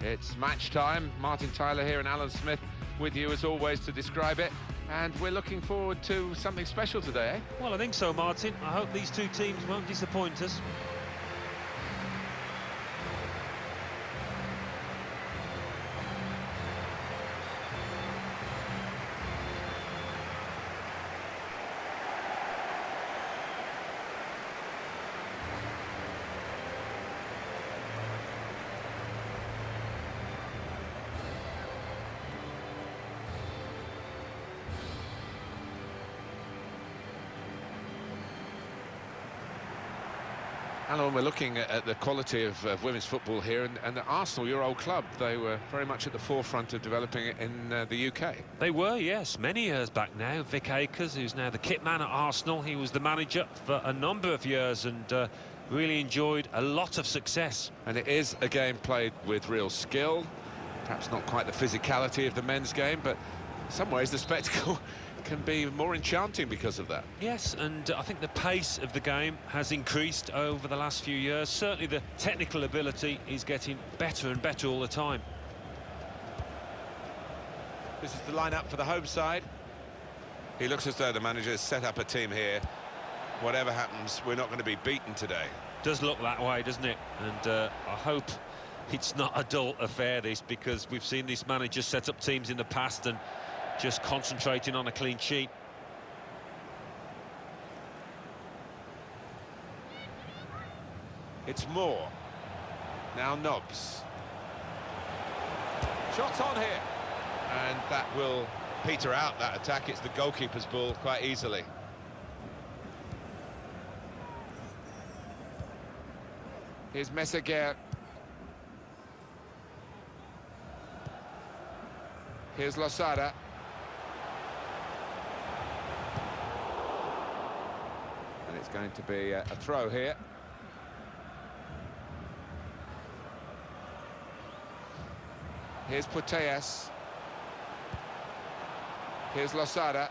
It's match time. Martin Tyler here and Alan Smith with you as always to describe it. And we're looking forward to something special today, eh? Well, I think so, Martin. I hope these two teams won't disappoint us. Alan, we're looking at the quality of women's football here, and Arsenal, your old club, they were very much at the forefront of developing it in the UK. They were, yes, many years back now. Vic Akers, who's now the kit man at Arsenal, he was the manager for a number of years and really enjoyed a lot of success. And it is a game played with real skill, perhaps not quite the physicality of the men's game, but in some ways the spectacle can be more enchanting because of that. Yes, and I think the pace of the game has increased over the last few years. Certainly the technical ability is getting better and better all the time. This is the lineup for the home side. He looks as though the manager has set up a team here. Whatever happens, we're not going to be beaten today. Does look that way, doesn't it? And I hope it's not a dull affair, this, because we've seen this manager set up teams in the past and just concentrating on a clean sheet. It's Moore. Now Nobbs. Shots on here. And that will peter out that attack. It's the goalkeeper's ball quite easily. Here's Messeguer. Here's Losada. And it's going to be a throw here. Here's Putellas. Here's Losada.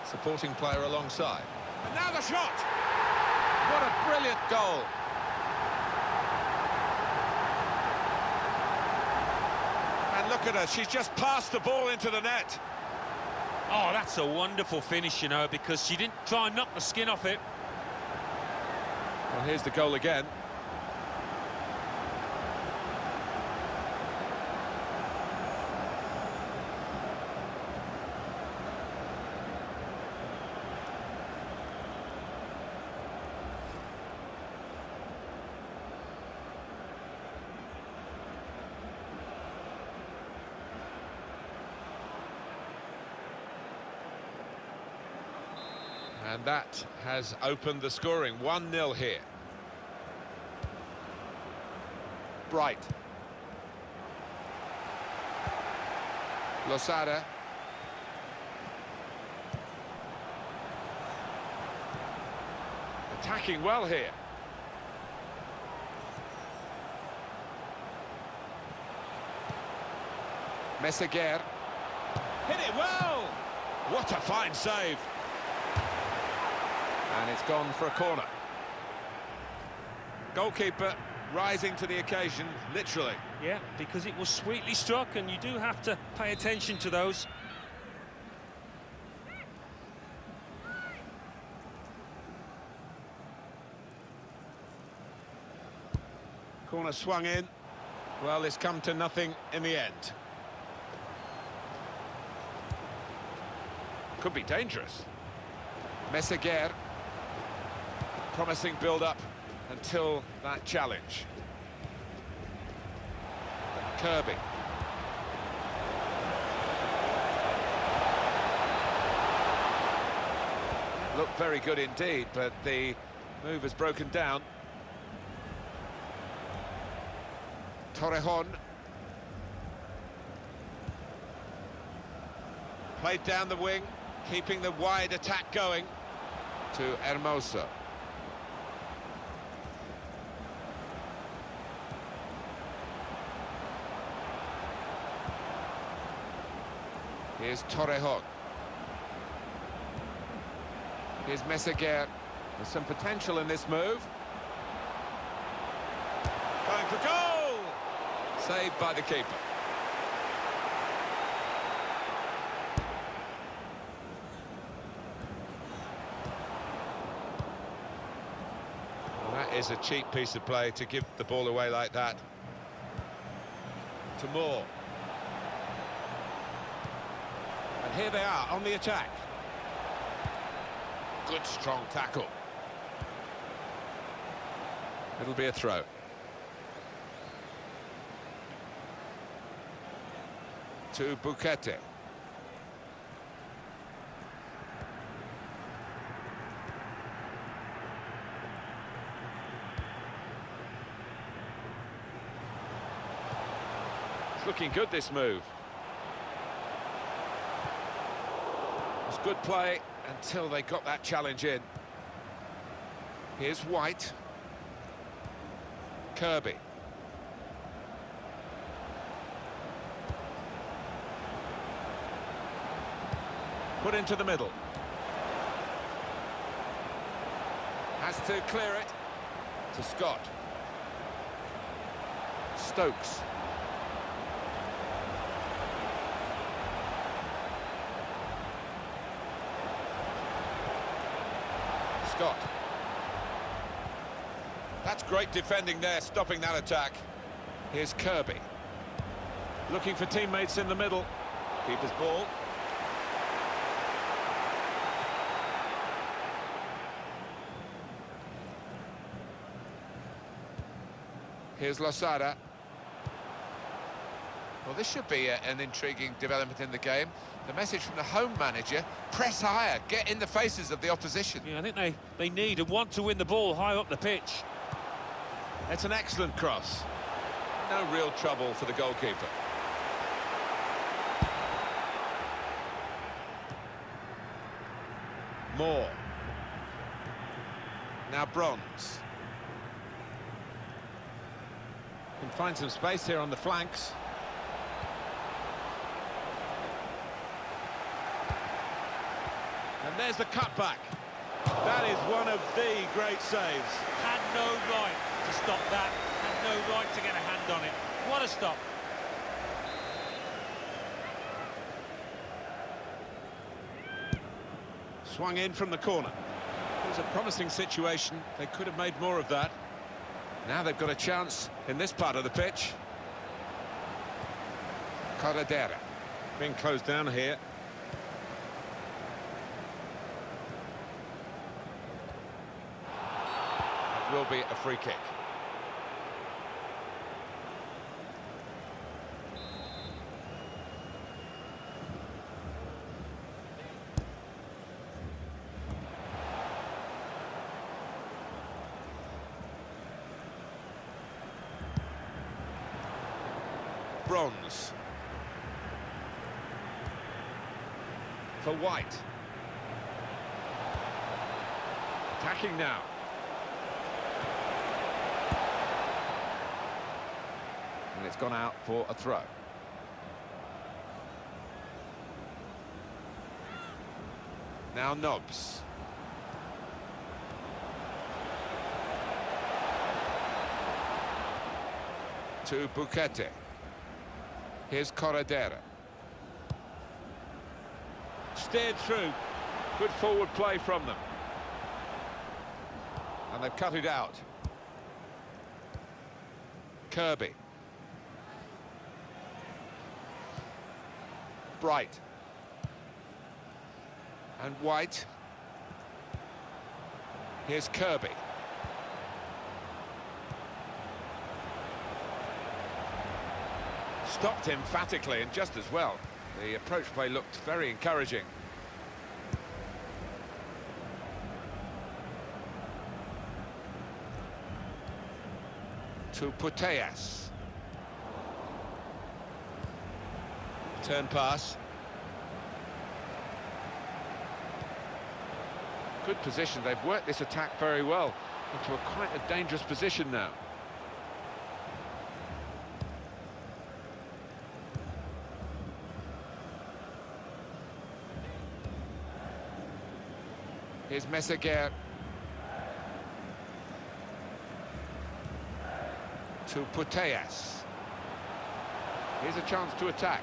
Supporting player alongside. And now the shot! What a brilliant goal! And look at her, she's just passed the ball into the net. Oh, that's a wonderful finish, you know, because she didn't try and knock the skin off it. Well, here's the goal again. And that has opened the scoring. 1-0 here. Bright. Losada. Attacking well here. Messeguer. Hit it well! What a fine save. And it's gone for a corner. Goalkeeper rising to the occasion, literally. Yeah, because it was sweetly struck, and you do have to pay attention to those. Corner swung in. Well, it's come to nothing in the end. Could be dangerous. Messeguer. Promising build-up until that challenge. Kirby. Looked very good indeed, but the move has broken down. Torrejon. Played down the wing, keeping the wide attack going to Hermoso. Here's Torrejon. Here's Messeguer. There's some potential in this move. Going for goal! Saved by the keeper. Well, that is a cheap piece of play to give the ball away like that. To Moore. And here they are on the attack. Good strong tackle. It'll be a throw. To Bukete. It's looking good, this move. It's good play until they got that challenge in. Here's White. Kirby. Put into the middle. Has to clear it. To Scott. Stokes. Scott. That's great defending there, stopping that attack. Here's Kirby. Looking for teammates in the middle. Keeper's ball. Here's Losada. Well, this should be an intriguing development in the game. The message from the home manager, press higher, get in the faces of the opposition. Yeah, I think they need and want to win the ball high up the pitch. It's an excellent cross. No real trouble for the goalkeeper. Moore. Now Bronze. Can find some space here on the flanks. And there's the cutback. That is one of the great saves. Had no right to stop that, had no right to get a hand on it. What a stop. Swung in from the corner. It was a promising situation. They could have made more of that. Now they've got a chance in this part of the pitch. Corredera. Being closed down here. It will be a free kick. Bronze. For White. Attacking now. And it's gone out for a throw. Now Nobbs. To Bukete. Here's Corredera. Steered through. Good forward play from them. And they've cut it out. Kirby. Bright. And White. Here's Kirby. Stopped emphatically and just as well. The approach play looked very encouraging. To Putellas. Turn pass. Good position. They've worked this attack very well into quite a dangerous position now. Here's Meseguer. To Putellas. Here's a chance to attack.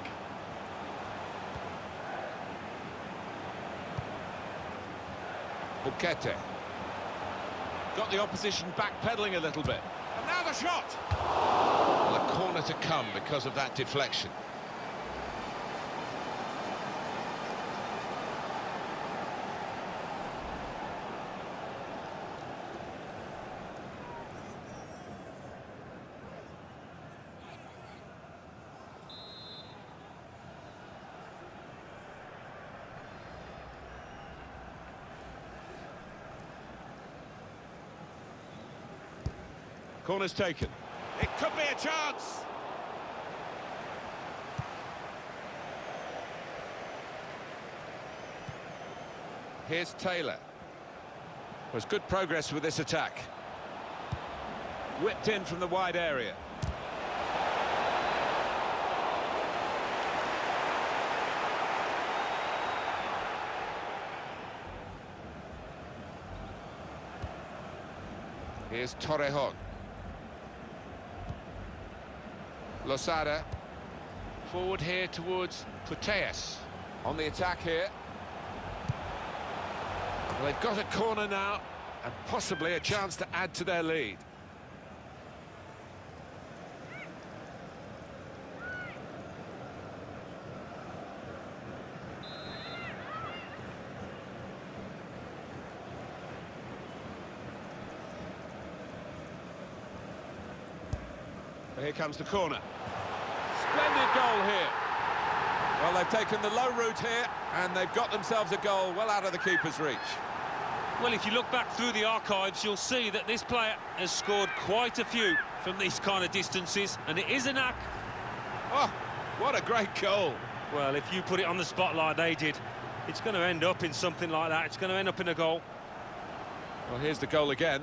Bukete. Got the opposition backpedaling a little bit. And now the shot! Well, a corner to come because of that deflection. Corner's taken. It could be a chance. Here's Taylor. There's good progress with this attack. Whipped in from the wide area. Here's Torrejon. Losada, forward here towards Putellas. On the attack here. Well, they've got a corner now, and possibly a chance to add to their lead. Here comes the corner. Splendid goal here. Well, they've taken the low route here, and they've got themselves a goal well out of the keeper's reach. Well, if you look back through the archives, you'll see that this player has scored quite a few from these kind of distances, and it is a knack. Oh, what a great goal. Well, if you put it on the spot like they did, it's going to end up in something like that. It's going to end up in a goal. Well, here's the goal again.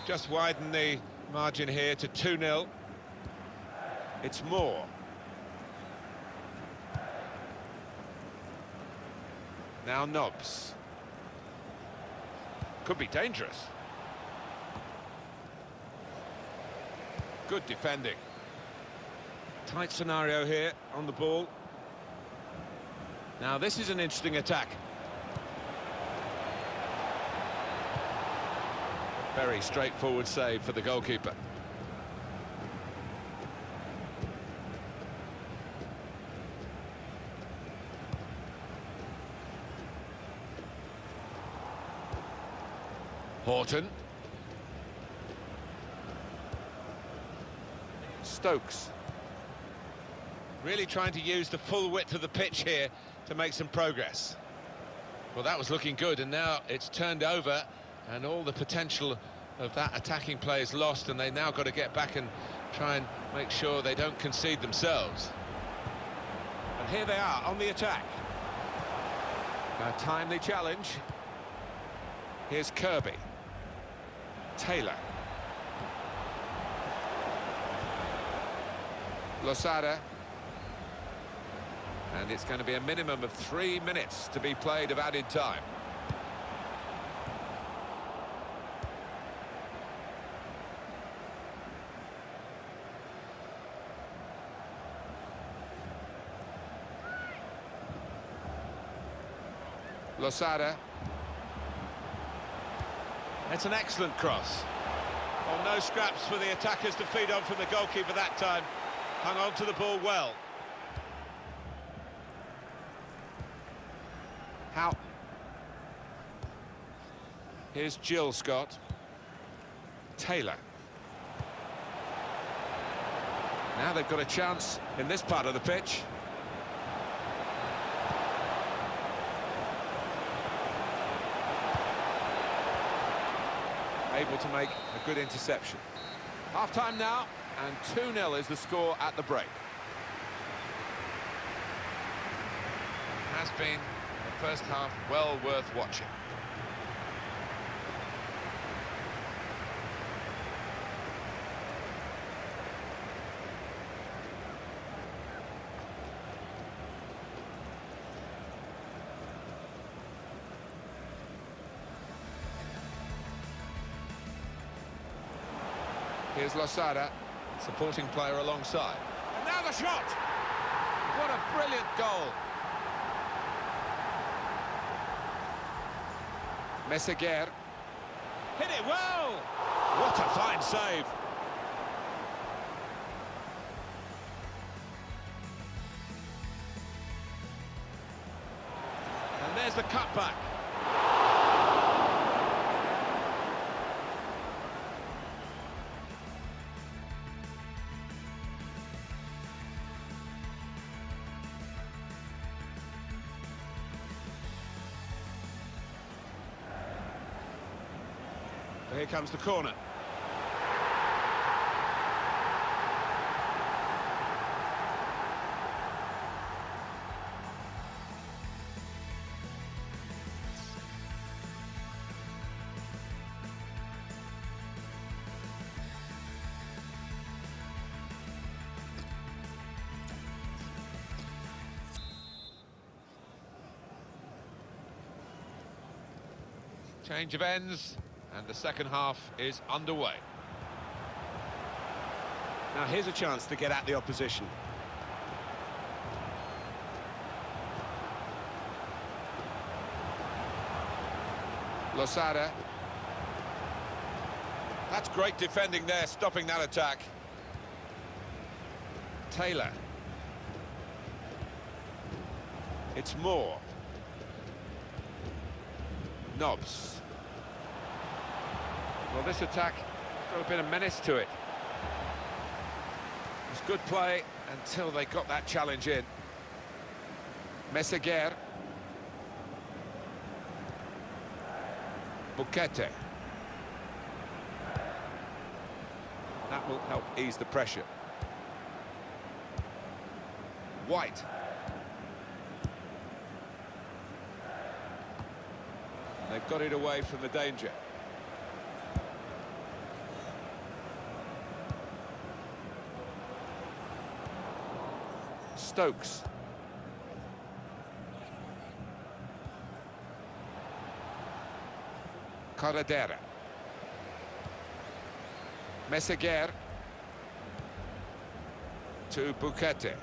Just widen the margin here to 2-0. It's more. Now Nobbs. Could be dangerous. Good defending. Tight scenario here on the ball. Now this is an interesting attack. Very straightforward save for the goalkeeper. Horton. Stokes. Really trying to use the full width of the pitch here to make some progress. Well, that was looking good, and now it's turned over. And all the potential of that attacking play is lost, and they now got to get back and try and make sure they don't concede themselves. And here they are on the attack. A timely challenge. Here's Kirby. Taylor. Losada. And it's going to be a minimum of 3 minutes to be played of added time. Losada. It's an excellent cross. Well, no scraps for the attackers to feed on from the goalkeeper that time. Hung on to the ball well. How? Here's Jill Scott. Taylor. Now they've got a chance in this part of the pitch. Able to make a good interception. Half-time now, and 2-0 is the score at the break. Has been the first half well worth watching. Here's Losada, supporting player alongside. And now the shot! What a brilliant goal! Messeguer. Hit it well! What a fine save! And there's the cutback. Here comes the corner. Change of ends. And the second half is underway. Now here's a chance to get at the opposition. Losada. That's great defending there, stopping that attack. Taylor. It's Moore. Nobbs. Well, this attack got a bit of menace to it. It was good play until they got that challenge in. Messeguer. Buquete. That will help ease the pressure. White. They've got it away from the danger. Stokes. Corredera. Messeguer. To Buquete.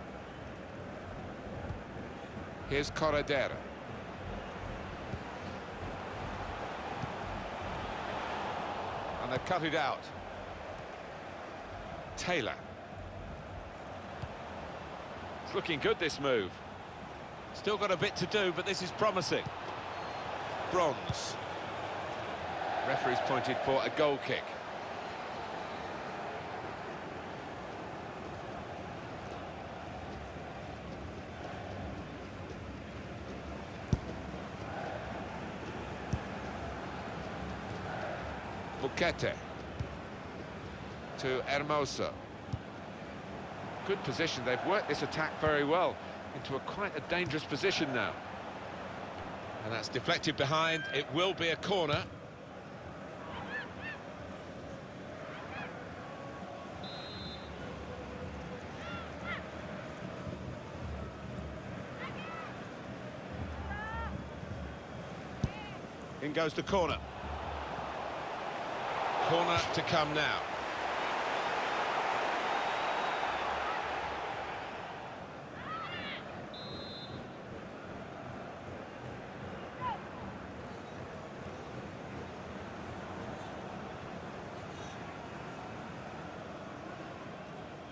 Here's Corredera. And they've cut it out. Taylor. It's looking good, this move. Still got a bit to do, but this is promising. Bronze. Referee's pointed for a goal kick. Buquete. To Hermoso. Good position. They've worked this attack very well into quite a dangerous position now. And that's deflected behind. It will be a corner. In goes the corner. Corner to come now.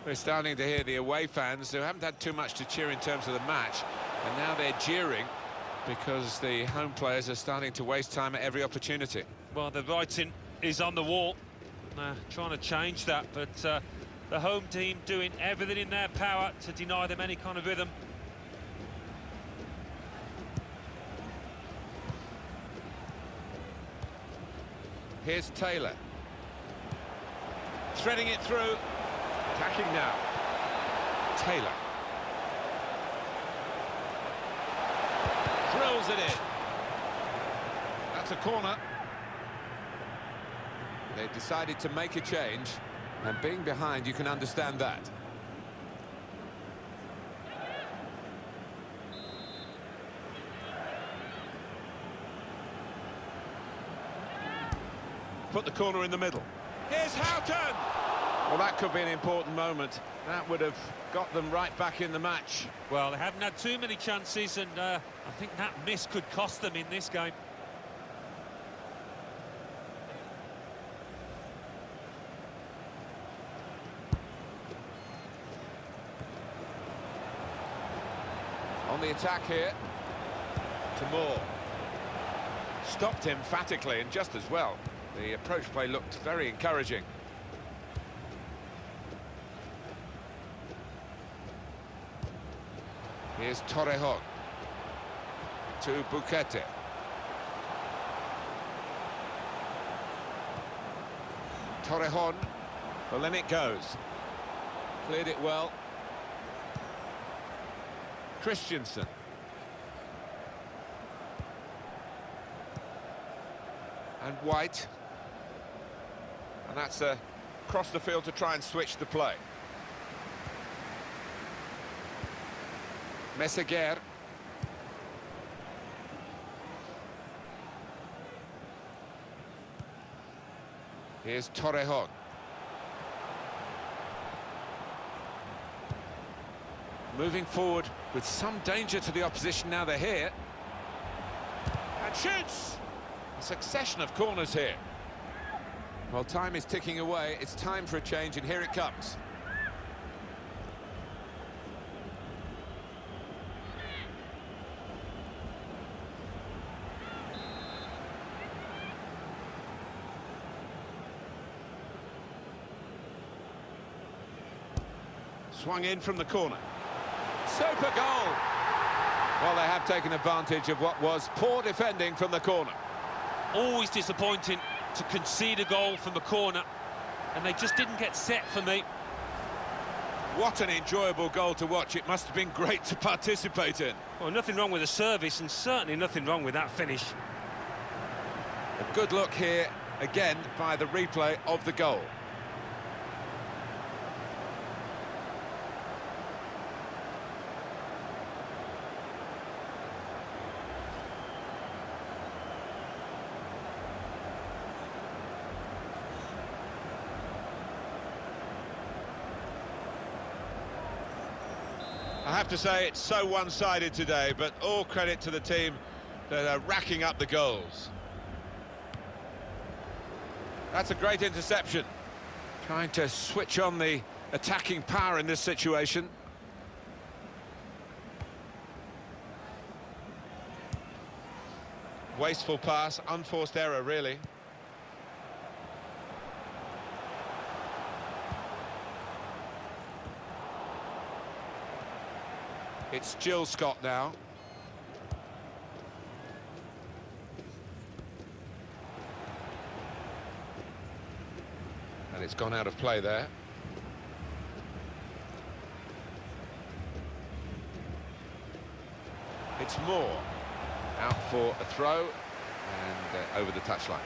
We're starting to hear the away fans who haven't had too much to cheer in terms of the match, and now they're jeering because the home players are starting to waste time at every opportunity. Well, the writing is on the wall, trying to change that, but the home team doing everything in their power to deny them any kind of rhythm. Here's Taylor. Threading it through. Attacking now. Taylor. Drills it in. That's a corner. They decided to make a change, and being behind, you can understand that. Put the corner in the middle. Here's Houghton! Well, that could be an important moment. That would have got them right back in the match. Well, they haven't had too many chances, and I think that miss could cost them in this game. On the attack here, to Moore. Stopped emphatically and just as well. The approach play looked very encouraging. Here's Torrejon to Bukete. Torrejon, well then it goes. Cleared it well. Christensen. And White. And that's across the field to try and switch the play. Meseguer. Here's Torrejon. Moving forward with some danger to the opposition now they're here. And shoots! A succession of corners here. Well, time is ticking away. It's time for a change, and here it comes. Swung in from the corner. Super goal! Well, they have taken advantage of what was poor defending from the corner. Always disappointing to concede a goal from a corner, and they just didn't get set for me. What an enjoyable goal to watch. It must have been great to participate in. Well, nothing wrong with the service, and certainly nothing wrong with that finish. A good look here, again, by the replay of the goal. I have to say it's so one-sided today, but all credit to the team that are racking up the goals. That's a great interception. Trying to switch on the attacking power in this situation. Wasteful pass, unforced error, really. It's Jill Scott now. And it's gone out of play there. It's Moore. Out for a throw and over the touchline.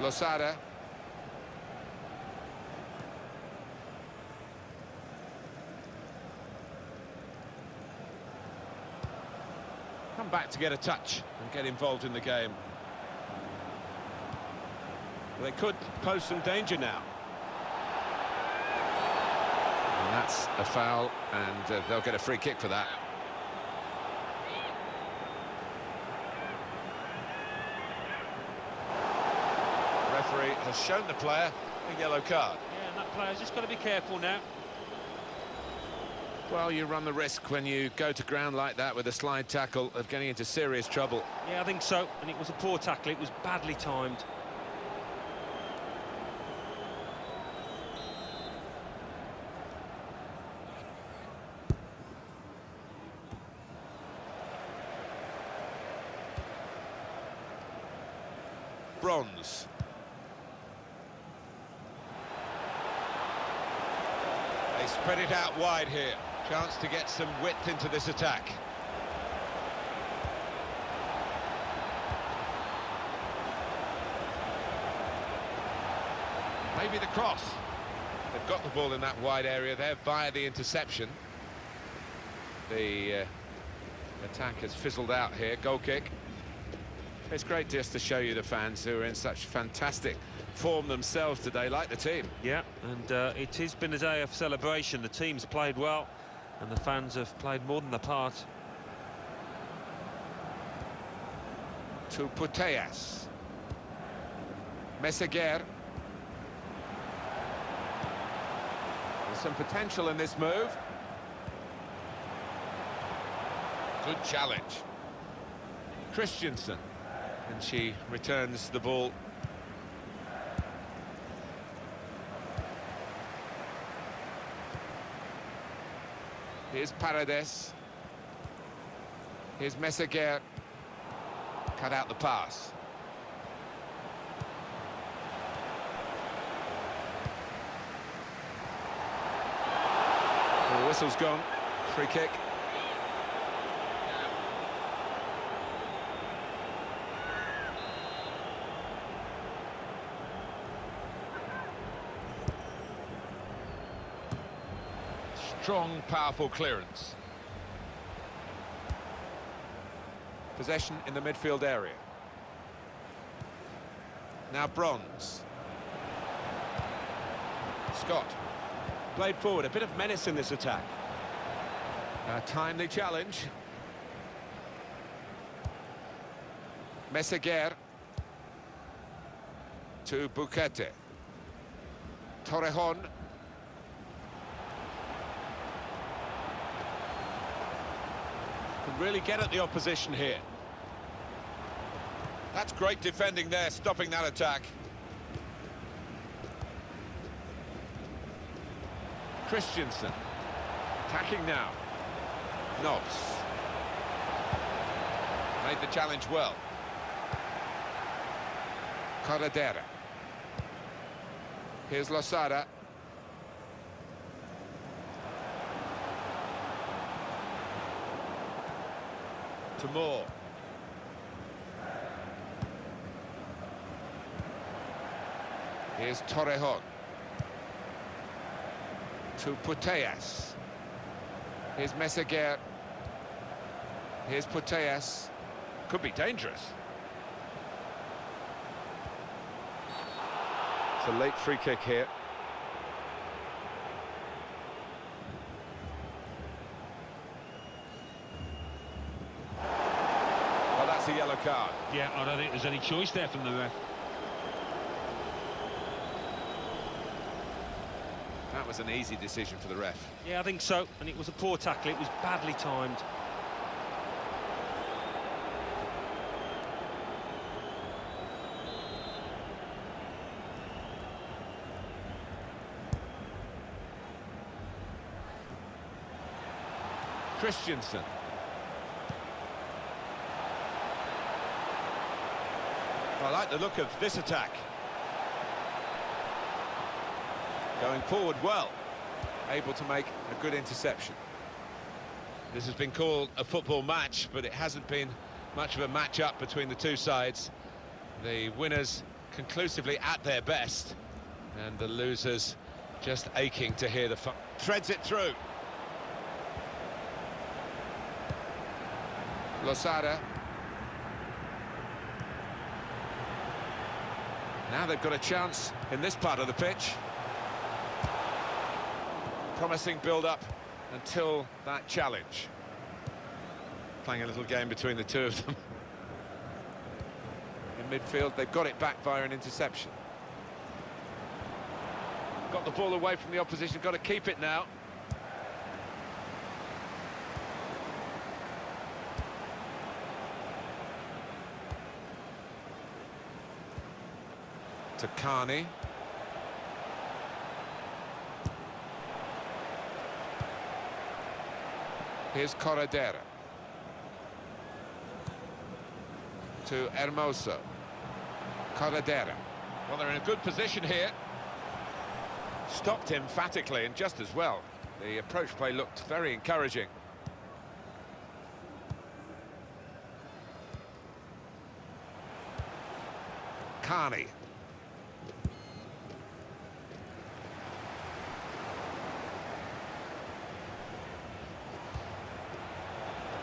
Losada. Come back to get a touch and get involved in the game. They could pose some danger now. And that's a foul, and they'll get a free kick for that. The referee has shown the player a yellow card. Yeah, and that player's just got to be careful now. Well, you run the risk when you go to ground like that with a slide tackle of getting into serious trouble. Yeah, I think so, and it was a poor tackle. It was badly timed. Bronze. They spread it out wide here. Chance to get some width into this attack. Maybe the cross. They've got the ball in that wide area there via the interception. The attack has fizzled out here. Goal kick. It's great just to show you the fans who are in such fantastic form themselves today, like the team. Yeah, and it has been a day of celebration. The team's played well, and the fans have played more than their part. To Putellas. Meseguer. There's some potential in this move. Good challenge. Christensen. And she returns the ball. Here's Paredes. Here's Meseguer. Cut out the pass. The whistle's gone. Free kick. Strong, powerful clearance. Possession in the midfield area. Now Bronze. Scott. Played forward, a bit of menace in this attack. A timely challenge. Meseguer. To Buquete. Torrejon. Can really get at the opposition here. That's great defending there, stopping that attack. Christensen. Attacking now. Knobs. Made the challenge well. Corredera. Here's Losada. To Moore. Here's Torrejon. To Putellas. Here's Meseguer. Here's Putellas. Could be dangerous. It's a late free kick here. Well, that's a yellow card. Yeah, I don't think there's any choice there from the ref. That was an easy decision for the ref. Yeah, I think so, and it was a poor tackle. It was badly timed. Christensen. I like the look of this attack. Going forward well. Able to make a good interception. This has been called a football match, but it hasn't been much of a match-up between the two sides. The winners conclusively at their best, and the losers just aching to hear the fun. Threads it through. Losada. Now they've got a chance in this part of the pitch. Promising build-up until that challenge. Playing a little game between the two of them. In midfield, they've got it back via an interception. Got the ball away from the opposition, got to keep it now. To Carney. Here's Corredera. To Hermoso. Corredera. Well, they're in a good position here. Stopped emphatically and just as well. The approach play looked very encouraging. Carney.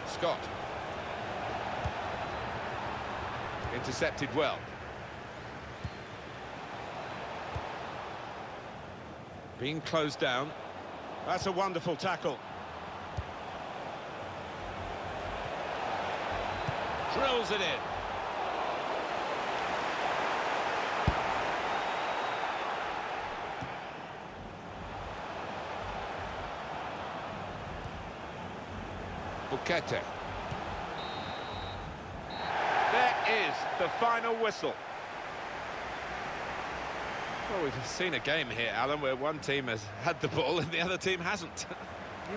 Scott. Intercepted well. Being closed down. That's a wonderful tackle. Drills it in. Bukete. There is the final whistle. Well, we've seen a game here, Alan, where one team has had the ball and the other team hasn't.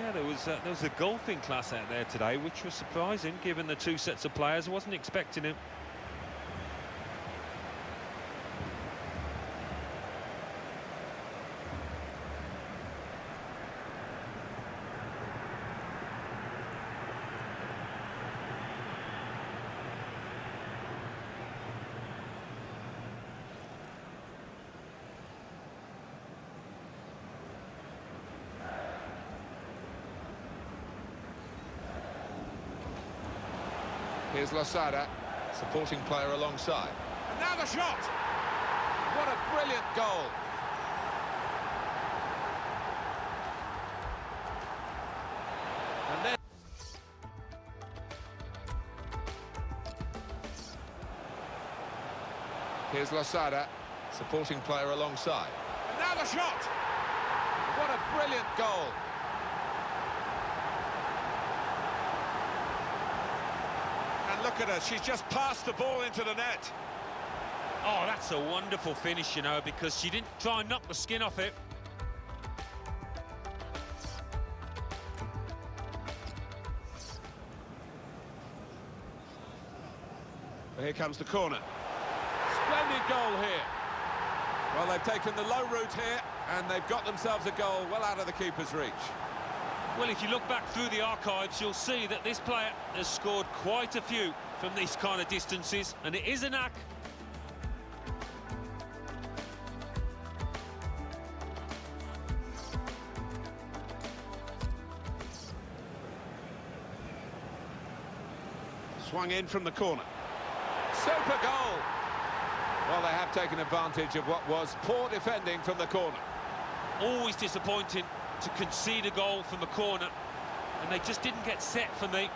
Yeah, there was a golfing class out there today, which was surprising, given the two sets of players. I wasn't expecting it. Here's Losada, supporting player alongside. And now the shot! What a brilliant goal! And then... Here's Losada, supporting player alongside. And now the shot! What a brilliant goal! And look at her, she's just passed the ball into the net. Oh, that's a wonderful finish, you know, because she didn't try and knock the skin off it. Here comes the corner. Splendid goal here. Well, they've taken the low route here, and they've got themselves a goal well out of the keeper's reach. Well, if you look back through the archives, you'll see that this player has scored quite a few from these kind of distances, and it is a knack. Swung in from the corner. Super goal! Well, they have taken advantage of what was poor defending from the corner. Always disappointing to concede a goal from the corner, and they just didn't get set for me.